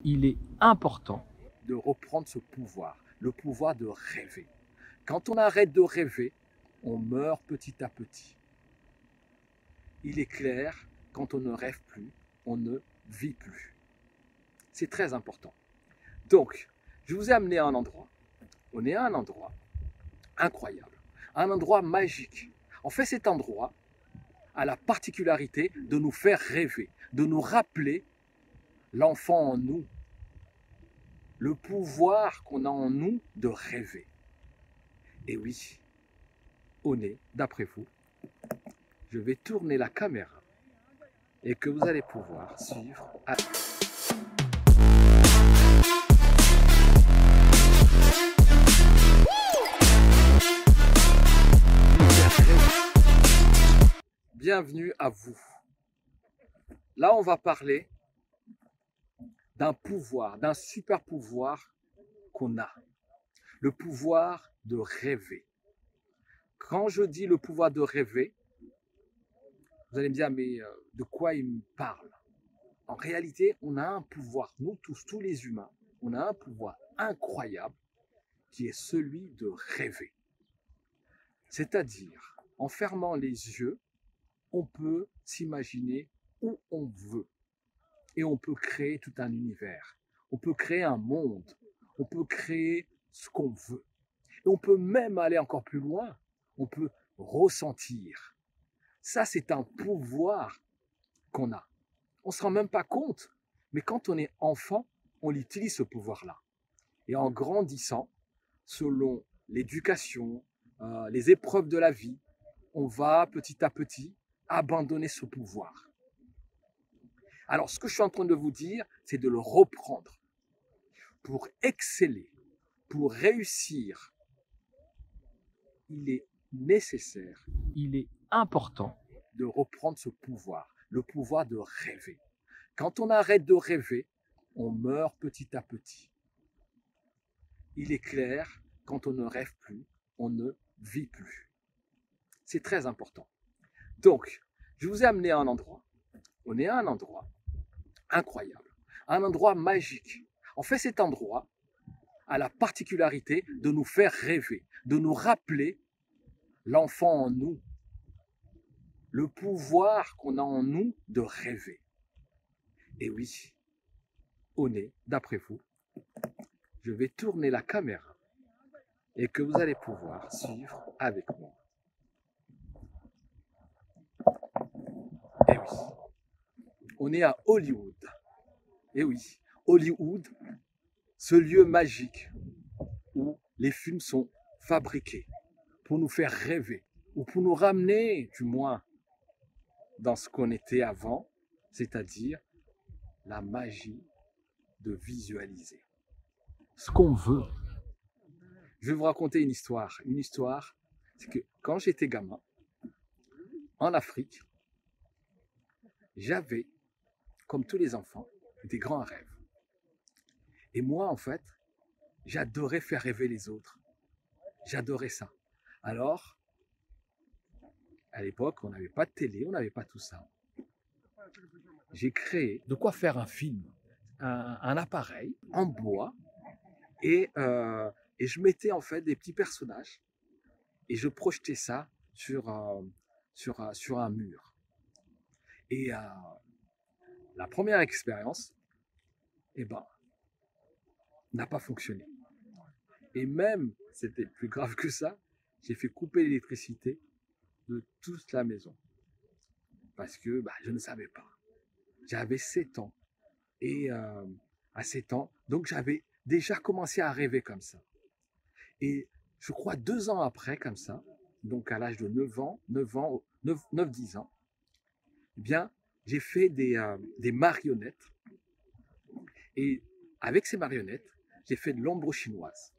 Il est important de reprendre ce pouvoir, le pouvoir de rêver. Quand on arrête de rêver, on meurt petit à petit. Il est clair, quand on ne rêve plus, on ne vit plus. C'est très important. Donc, je vous ai amené à un endroit. On est à un endroit incroyable, un endroit magique. En fait, cet endroit a la particularité de nous faire rêver, de nous rappeler l'enfant en nous, le pouvoir qu'on a en nous de rêver. Et oui, au nez, d'après vous, je vais tourner la caméra et que vous allez pouvoir suivre. Bienvenue à vous. Là, on va parler d'un pouvoir, d'un super pouvoir qu'on a. Le pouvoir de rêver. Quand je dis le pouvoir de rêver, vous allez me dire, mais de quoi il me parle? En réalité, on a un pouvoir, nous tous les humains, on a un pouvoir incroyable qui est celui de rêver. C'est-à-dire, en fermant les yeux, on peut s'imaginer où on veut. Et on peut créer tout un univers. On peut créer un monde. On peut créer ce qu'on veut. Et on peut même aller encore plus loin. On peut ressentir. Ça, c'est un pouvoir qu'on a. On ne se rend même pas compte. Mais quand on est enfant, on utilise ce pouvoir-là. Et en grandissant, selon l'éducation, les épreuves de la vie, on va petit à petit abandonner ce pouvoir. Alors, ce que je suis en train de vous dire, c'est de le reprendre. Pour exceller, pour réussir, il est nécessaire, il est important de reprendre ce pouvoir, le pouvoir de rêver. Quand on arrête de rêver, on meurt petit à petit. Il est clair, quand on ne rêve plus, on ne vit plus. C'est très important. Donc, je vous ai amené à un endroit. On est à un endroit incroyable, un endroit magique. En fait, cet endroit a la particularité de nous faire rêver, de nous rappeler l'enfant en nous, le pouvoir qu'on a en nous de rêver. Et oui, au nez, d'après vous, je vais tourner la caméra et que vous allez pouvoir suivre avec moi. Et oui, on est à Hollywood. Et oui, Hollywood, ce lieu magique où les films sont fabriqués pour nous faire rêver ou pour nous ramener, du moins, dans ce qu'on était avant, c'est-à-dire la magie de visualiser ce qu'on veut. Je vais vous raconter une histoire. Une histoire, c'est que quand j'étais gamin, en Afrique, j'avais, comme tous les enfants, des grands rêves. Et moi, en fait, j'adorais faire rêver les autres. J'adorais ça. Alors, à l'époque, on n'avait pas de télé, on n'avait pas tout ça. J'ai créé de quoi faire un film, un appareil en bois, et je mettais en fait des petits personnages et je projetais ça sur un mur. Et la première expérience, eh ben, n'a pas fonctionné. Et même, c'était plus grave que ça, j'ai fait couper l'électricité de toute la maison. Parce que je ne savais pas. J'avais 7 ans. Et à 7 ans, donc j'avais déjà commencé à rêver comme ça. Et je crois 2 ans après, comme ça, donc à l'âge de 9-10 ans, eh bien, j'ai fait des marionnettes. Et avec ces marionnettes, j'ai fait de l'ombre chinoise.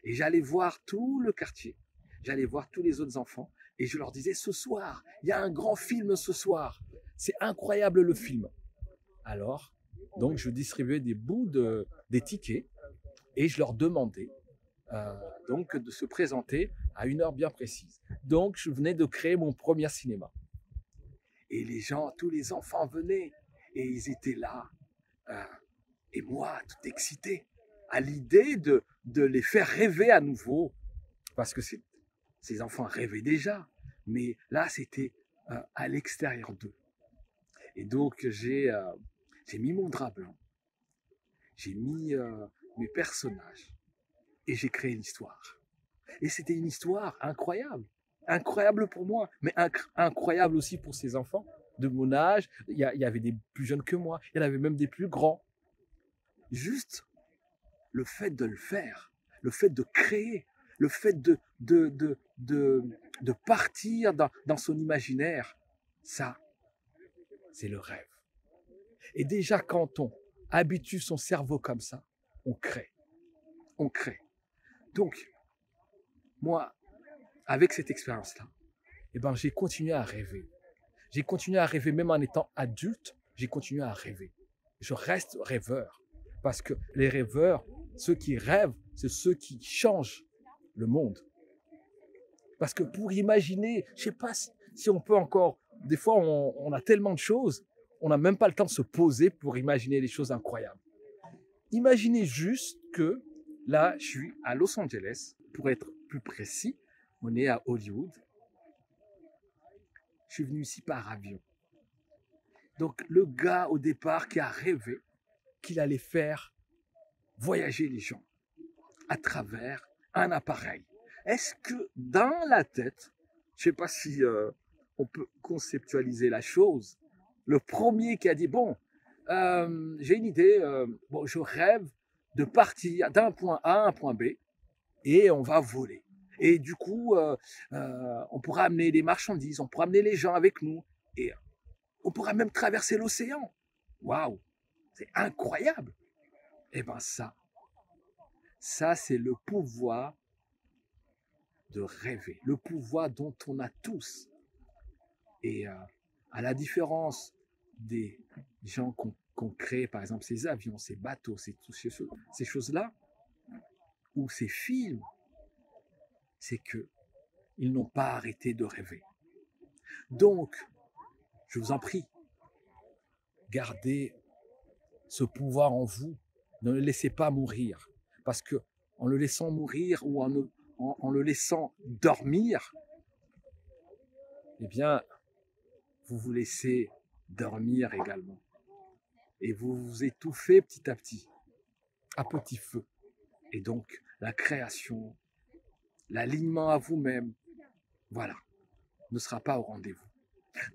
Et j'allais voir tout le quartier, j'allais voir tous les autres enfants, et je leur disais, ce soir, il y a un grand film ce soir. C'est incroyable le film. Alors, donc je distribuais des bouts des tickets, et je leur demandais donc de se présenter à une heure bien précise. Donc, je venais de créer mon premier cinéma. Et les gens, tous les enfants venaient, et ils étaient là. Et moi, tout excité à l'idée de les faire rêver à nouveau. Parce que ces enfants rêvaient déjà. Mais là, c'était à l'extérieur d'eux. Et donc, j'ai mis mon drap blanc. J'ai mis mes personnages. Et j'ai créé l'histoire. Et c'était une histoire incroyable. Incroyable pour moi, mais incroyable aussi pour ces enfants de mon âge. Il y avait des plus jeunes que moi. Il y en avait même des plus grands. Juste le fait de le faire, le fait de créer, le fait de partir dans son imaginaire, ça, c'est le rêve. Et déjà, quand on habitue son cerveau comme ça, on crée. On crée. Donc, moi, avec cette expérience-là, eh ben, j'ai continué à rêver. J'ai continué à rêver, même en étant adulte, j'ai continué à rêver. Je reste rêveur. Parce que les rêveurs, ceux qui rêvent, c'est ceux qui changent le monde. Parce que pour imaginer, je ne sais pas si on peut encore, des fois on a tellement de choses, on n'a même pas le temps de se poser pour imaginer des choses incroyables. Imaginez juste que là, je suis à Los Angeles, pour être plus précis, on est à Hollywood. Je suis venu ici par avion. Donc le gars au départ qui a rêvé qu'il allait faire voyager les gens à travers un appareil. Est-ce que dans la tête, je ne sais pas si on peut conceptualiser la chose, le premier qui a dit, bon, j'ai une idée, bon, je rêve de partir d'un point A à un point B et on va voler. Et du coup, on pourra amener des marchandises, on pourra amener les gens avec nous et on pourra même traverser l'océan. Waouh, c'est incroyable. Eh bien ça c'est le pouvoir de rêver, le pouvoir dont on a tous. Et à la différence des gens qu'on crée, par exemple ces avions, ces bateaux, ces choses-là, ou ces films, c'est que ils n'ont pas arrêté de rêver. Donc, je vous en prie, gardez ce pouvoir en vous, ne le laissez pas mourir, parce que en le laissant mourir ou en le laissant dormir, eh bien, vous vous laissez dormir également. Et vous vous étouffez petit à petit feu. Et donc, la création, l'alignement à vous-même, voilà, ne sera pas au rendez-vous.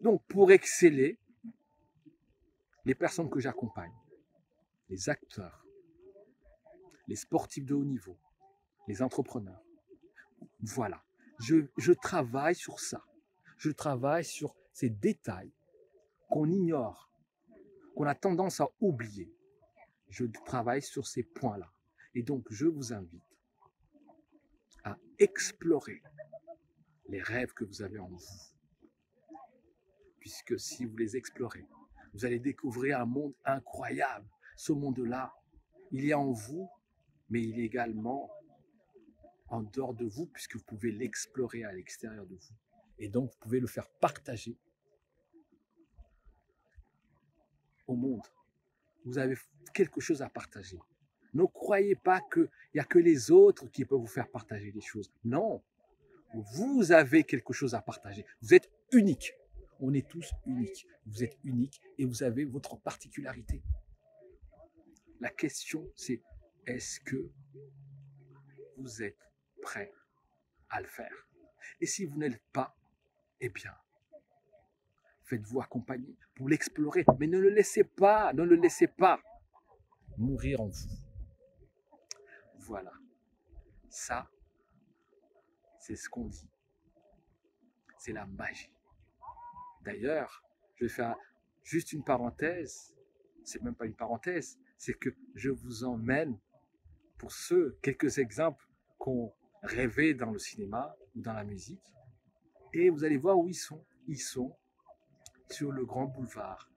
Donc, pour exceller, les personnes que j'accompagne, les acteurs, les sportifs de haut niveau, les entrepreneurs, voilà, je travaille sur ça. Je travaille sur ces détails qu'on ignore, qu'on a tendance à oublier. Je travaille sur ces points-là. Et donc, je vous invite à explorer les rêves que vous avez en vous. Puisque si vous les explorez, vous allez découvrir un monde incroyable. Ce monde-là, il est en vous, mais il est également en dehors de vous, puisque vous pouvez l'explorer à l'extérieur de vous. Et donc, vous pouvez le faire partager au monde. Vous avez quelque chose à partager. Ne croyez pas qu'il n'y a que les autres qui peuvent vous faire partager des choses. Non, vous avez quelque chose à partager. Vous êtes unique. On est tous uniques. Vous êtes unique et vous avez votre particularité. La question, c'est est-ce que vous êtes prêt à le faire? Et si vous n'êtes pas, eh bien, faites-vous accompagner pour l'explorer. Mais ne le laissez pas mourir en vous. Voilà. Ça, c'est ce qu'on dit. C'est la magie. D'ailleurs, je vais faire juste une parenthèse. C'est même pas une parenthèse. C'est que je vous emmène pour quelques exemples qu'on rêvait dans le cinéma ou dans la musique. Et vous allez voir où ils sont. Ils sont sur le grand boulevard.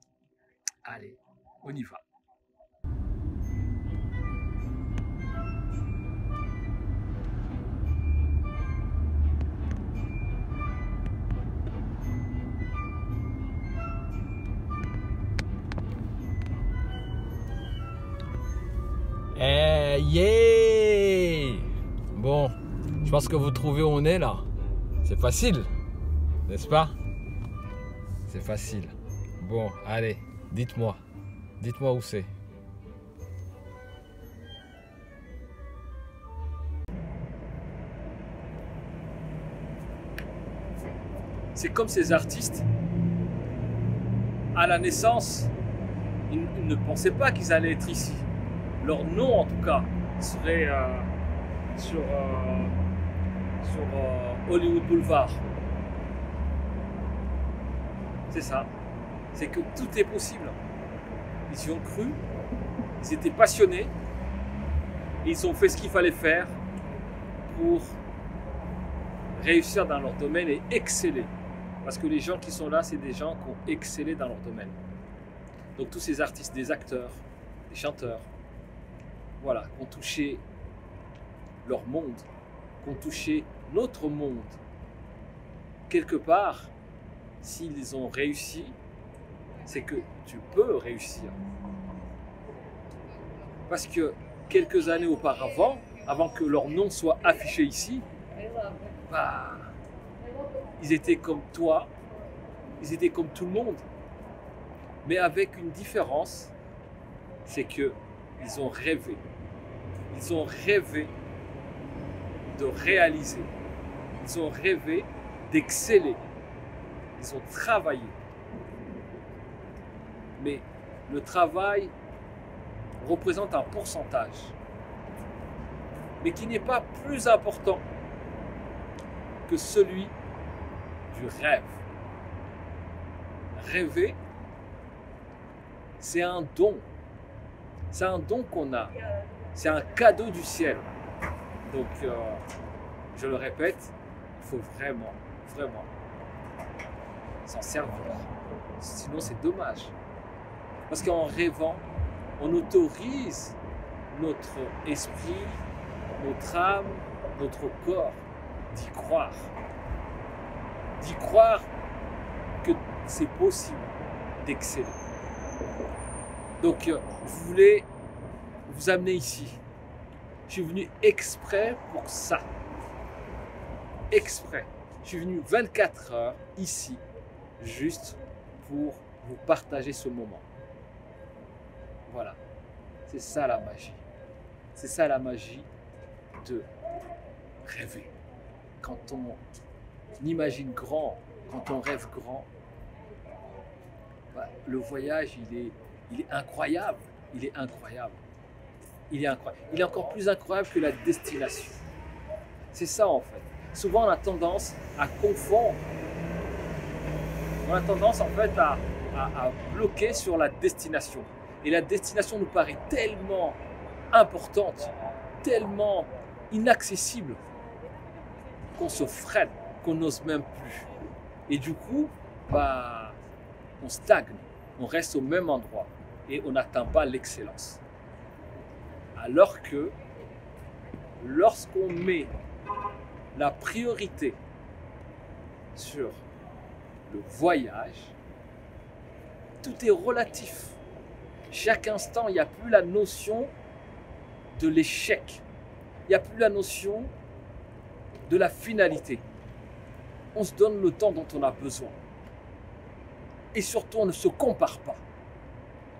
Allez, on y va. Yeah! Bon, je pense que vous trouvez où on est là. C'est facile, n'est-ce pas? C'est facile. Bon, allez, dites-moi. Dites-moi où c'est. C'est comme ces artistes, à la naissance, ils ne pensaient pas qu'ils allaient être ici. Leur nom, en tout cas, serait sur Hollywood Boulevard. C'est ça. C'est que tout est possible. Ils y ont cru, ils étaient passionnés, et ils ont fait ce qu'il fallait faire pour réussir dans leur domaine et exceller. Parce que les gens qui sont là, c'est des gens qui ont excellé dans leur domaine. Donc tous ces artistes, des acteurs, des chanteurs, voilà, qui ont touché leur monde, qui ont touché notre monde. Quelque part, s'ils ont réussi, c'est que tu peux réussir. Parce que quelques années auparavant, avant que leur nom soit affiché ici, bah, ils étaient comme toi, ils étaient comme tout le monde. Mais avec une différence, c'est que ils ont rêvé. Ils ont rêvé de réaliser. Ils ont rêvé d'exceller. Ils ont travaillé. Mais le travail représente un pourcentage, mais qui n'est pas plus important que celui du rêve. Rêver, c'est un don. C'est un don qu'on a. C'est un cadeau du ciel. Donc, je le répète, il faut vraiment s'en servir. Sinon, c'est dommage. Parce qu'en rêvant, on autorise notre esprit, notre âme, notre corps d'y croire. D'y croire que c'est possible d'exceller. Donc, je voulais vous amener ici. Je suis venu exprès pour ça. Exprès. Je suis venu 24 heures ici, juste pour vous partager ce moment. Voilà. C'est ça la magie. C'est ça la magie de rêver. Quand on imagine grand, quand on rêve grand, bah, le voyage, il est incroyable. Il est incroyable. Il est incroyable. Il est encore plus incroyable que la destination. C'est ça en fait. Souvent on a tendance à confondre. On a tendance en fait à bloquer sur la destination. Et la destination nous paraît tellement importante, tellement inaccessible, qu'on se freine, qu'on n'ose même plus. Et du coup, bah, on stagne, on reste au même endroit et on n'atteint pas l'excellence. Alors que lorsqu'on met la priorité sur le voyage, tout est relatif. Chaque instant, il n'y a plus la notion de l'échec. Il n'y a plus la notion de la finalité. On se donne le temps dont on a besoin. Et surtout, on ne se compare pas.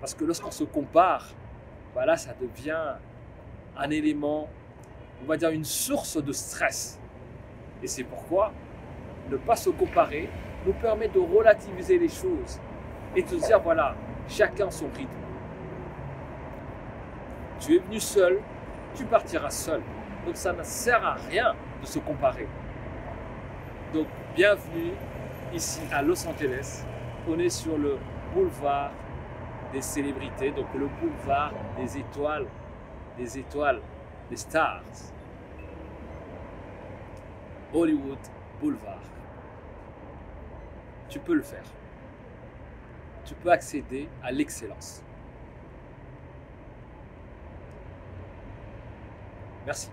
Parce que lorsqu'on se compare, bah là, ça devient un élément, on va dire une source de stress. Et c'est pourquoi ne pas se comparer nous permet de relativiser les choses et de se dire, voilà, chacun son rythme. Tu es venu seul, tu partiras seul. Donc ça ne sert à rien de se comparer. Donc bienvenue ici à Los Angeles. On est sur le boulevard des célébrités, donc le boulevard des étoiles, des stars. Hollywood Boulevard. Tu peux le faire. Tu peux accéder à l'excellence. Merci.